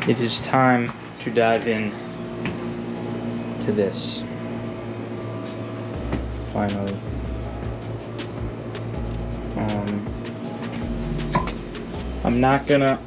It is time to dive in to this. Finally. I'm not gonna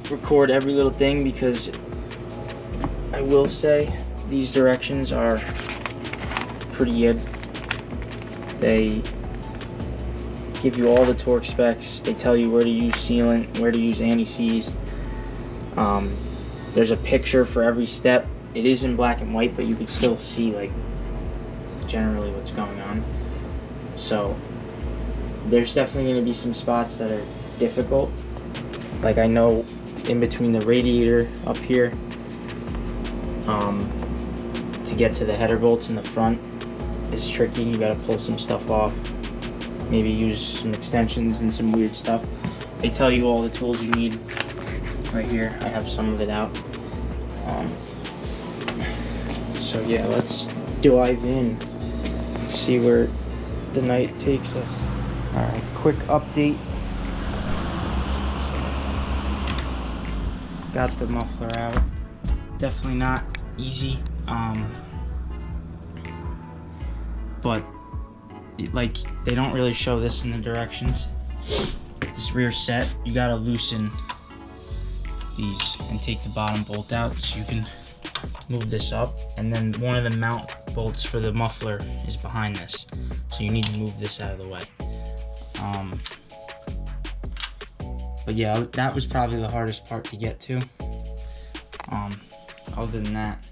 record every little thing because I will say these directions are pretty good. They give you all the torque specs. They tell you where to use sealant, where to use anti-seize. There's a picture for every step. It is in black and white, but you can still see like generally what's going on. So there's definitely going to be some spots that are difficult. Like I know in between the radiator up here, to get to the header bolts in the front is tricky. You got to pull some stuff off. Maybe use some extensions and some weird stuff. They tell you all the tools you need right here. I have some of it out. So yeah, let's dive in, see where the night takes us. Alright, quick update. Got the muffler out. Definitely not easy. But like they don't really show this in the directions. This rear set, you gotta loosen these and take the bottom bolt out so you can move this up, and then one of the mount bolts for the muffler is behind this, so you need to move this out of the way. But yeah, that was probably the hardest part to get to. Other than that,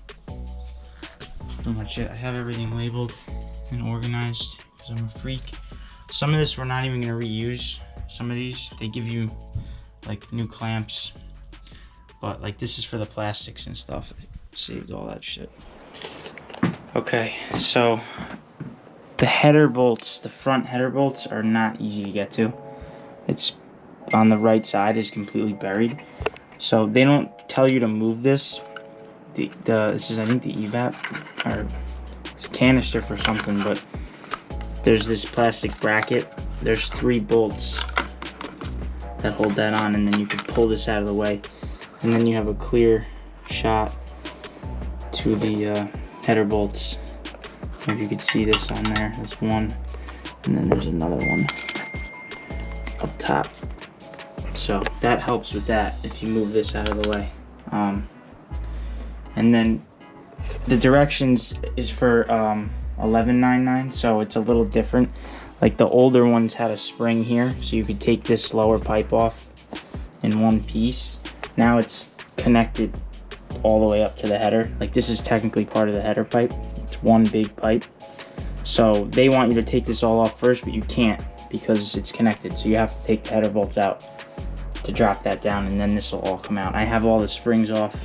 pretty much it. I have everything labeled and organized because I'm a freak. Some of this we're not even going to reuse. Some of these they give you like new clamps, but like this is for the plastics and stuff. I saved all that shit. Okay, so the header bolts, the front header bolts are not easy to get to. It's on the right side, is completely buried. So they don't tell you to move this. This is I think the evap, or it's a canister for something, but there's this plastic bracket. There's 3 bolts that hold that on, and then you can pull this out of the way, and then you have a clear shot to the header bolts. If you could see this on there, there's one, and then there's another one up top. So that helps with that if you move this out of the way. And then the directions is for 1199, so it's a little different. Like the older ones had a spring here, so you could take this lower pipe off in one piece. Now it's connected all the way up to the header. Like this is technically part of the header pipe. It's one big pipe. So they want you to take this all off first, but you can't because it's connected. So you have to take the header bolts out to drop that down, and then this will all come out. I have all the springs off.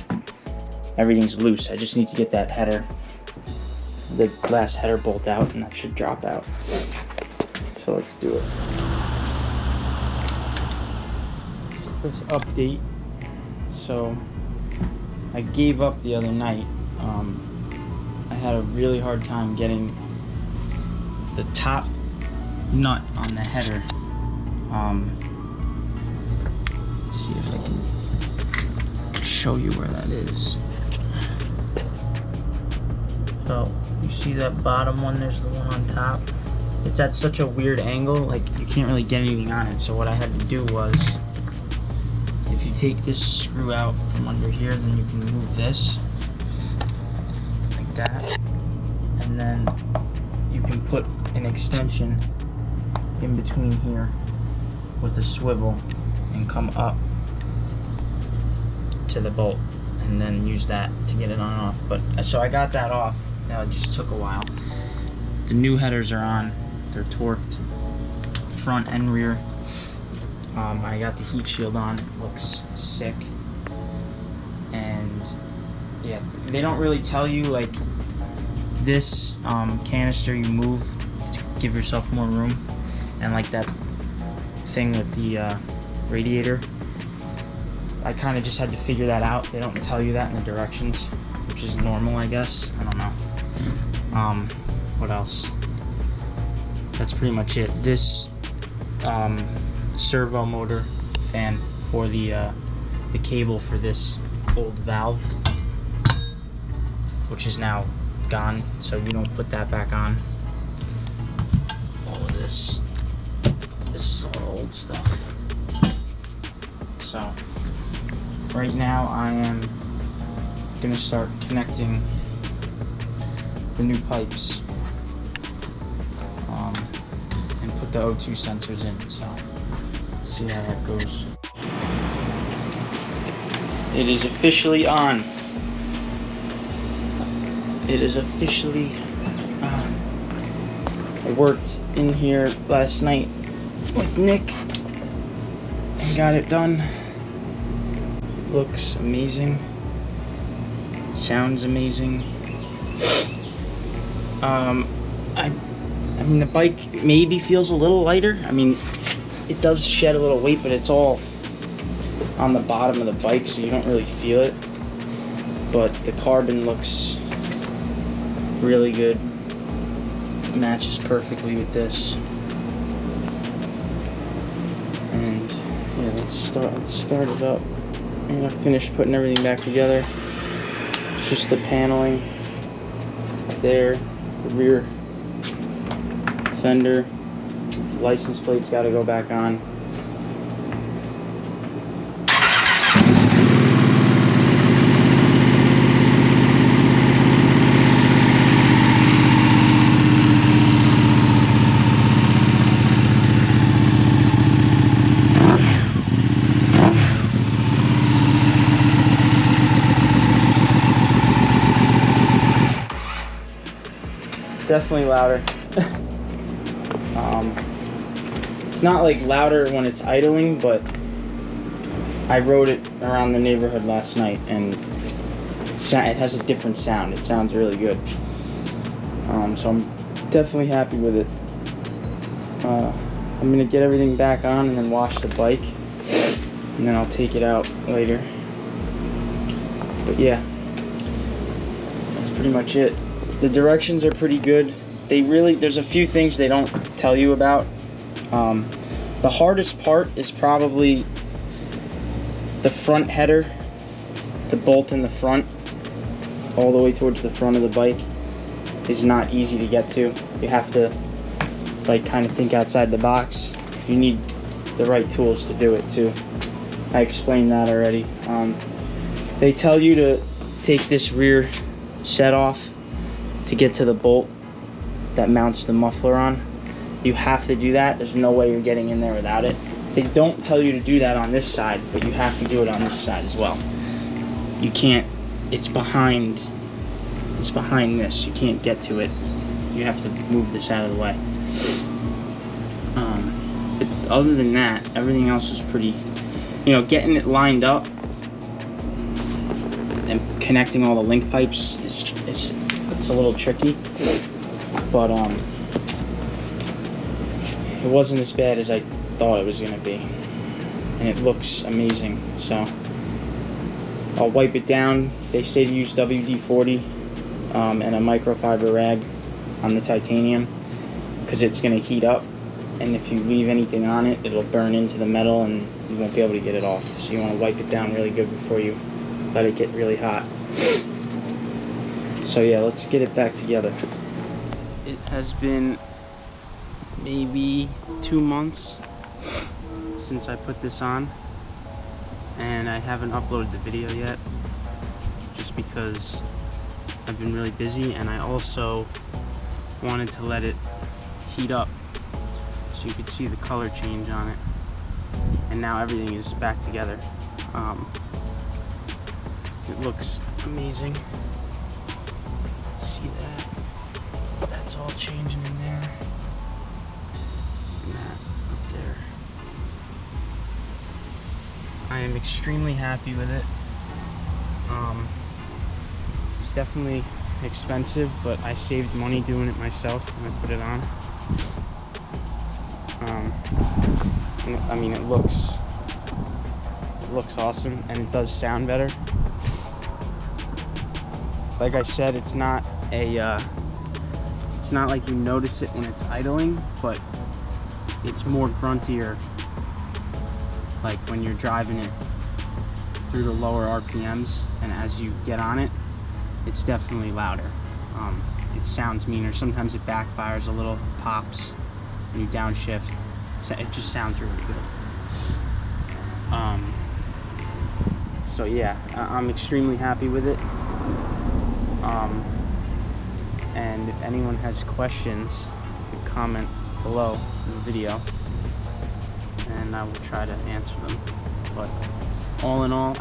Everything's loose. I just need to get that header, the last header bolt out, and that should drop out. So let's do it. Quick update. So I gave up the other night. I had a really hard time getting the top nut on the header. Let's see if I can show you where that is. So you see that bottom one, there's the one on top. It's at such a weird angle, like you can't really get anything on it. So what I had to do was, if you take this screw out from under here, then you can move this like that, and then you can put an extension in between here with a swivel and come up to the bolt, and then use that to get it on and off. But so I got that off. It just took a while. The new headers are on. They're torqued front and rear. I got the heat shield on. It looks sick. And yeah, they don't really tell you like this canister you move to give yourself more room, and like that thing with the radiator, I kind of just had to figure that out. They don't tell you that in the directions, which is normal, I guess. I don't know. What else? That's pretty much it. This servo motor fan for the the cable for this old valve, which is now gone, so you don't put that back on. All of this is all old stuff. So right now I am gonna start connecting the new pipes and put the O2 sensors in. So let's see how that goes. It is officially on. It is officially on. I worked in here last night with Nick and got it done. It looks amazing. It sounds amazing. I mean, the bike maybe feels a little lighter. I mean, it does shed a little weight, but it's all on the bottom of the bike, so you don't really feel it. But the carbon looks really good. It matches perfectly with this. And yeah, let's start it up. I'm gonna finish putting everything back together. It's just the paneling there, the rear fender, license plate's got to go back on. It's definitely louder. It's not like louder when it's idling, but I rode it around the neighborhood last night and it has a different sound. It sounds really good. So I'm definitely happy with it. I'm gonna get everything back on and then wash the bike, and then I'll take it out later. But yeah, that's pretty much it. The directions are pretty good. There's a few things they don't tell you about. The hardest part is probably the front header, the bolt in the front, all the way towards the front of the bike is not easy to get to. You have to like kind of think outside the box. You need the right tools to do it too. I explained that already. They tell you to take this rear set off to get to the bolt that mounts the muffler on. You have to do that. There's no way you're getting in there without it. They don't tell you to do that on this side, but you have to do it on this side as well. You can't, it's behind this. You can't get to it. You have to move this out of the way. But other than that, everything else is pretty, getting it lined up and connecting all the link pipes, it's a little tricky, but it wasn't as bad as I thought it was going to be, and it looks amazing. So I'll wipe it down. They say to use WD-40 and a microfiber rag on the titanium because it's going to heat up, and if you leave anything on it, it'll burn into the metal and you won't be able to get it off. So you want to wipe it down really good before you let it get really hot. So yeah, let's get it back together. It has been maybe 2 months since I put this on, and I haven't uploaded the video yet just because I've been really busy, and I also wanted to let it heat up so you could see the color change on it. And now everything is back together. It looks amazing. See that? That's all changing in there. And that up there. I am extremely happy with it. It's definitely expensive, but I saved money doing it myself when I put it on. I mean, it looks awesome, and it does sound better. Like I said, it's not like you notice it when it's idling, but it's more gruntier like when you're driving it. through the lower RPMs, and as you get on it, it's definitely louder. It sounds meaner. Sometimes it backfires a little, pops when you downshift. It just sounds really good. So yeah, I'm extremely happy with it. And if anyone has questions, you can comment below in the video, and I will try to answer them. But all in all,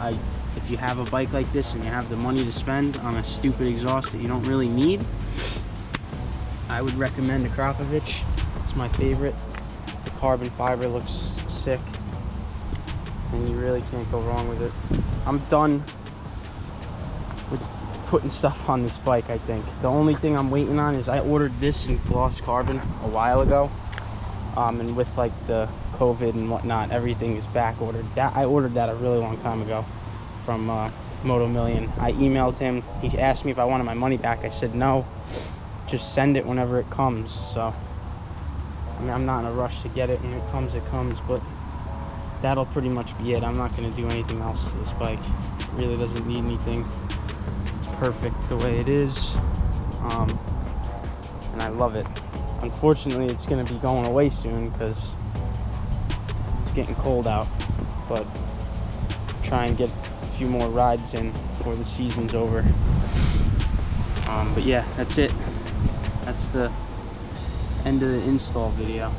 if you have a bike like this and you have the money to spend on a stupid exhaust that you don't really need, I would recommend Akrapovic. It's my favorite. The carbon fiber looks sick, and you really can't go wrong with it. I'm done with putting stuff on this bike, I think. The only thing I'm waiting on is I ordered this in gloss carbon a while ago, and with like the COVID and whatnot, everything is back ordered. I ordered that a really long time ago from Moto Million. I emailed him. He asked me if I wanted my money back. I said no, just send it whenever it comes. So I mean, I'm not in a rush to get it. When it comes, it comes. But that'll pretty much be it. I'm not going to do anything else to this bike. It really doesn't need anything. It's perfect the way it is, and I love it. Unfortunately, it's going to be going away soon because it's getting cold out, but try and get a few more rides in before the season's over. But yeah, that's it. That's the end of the install video.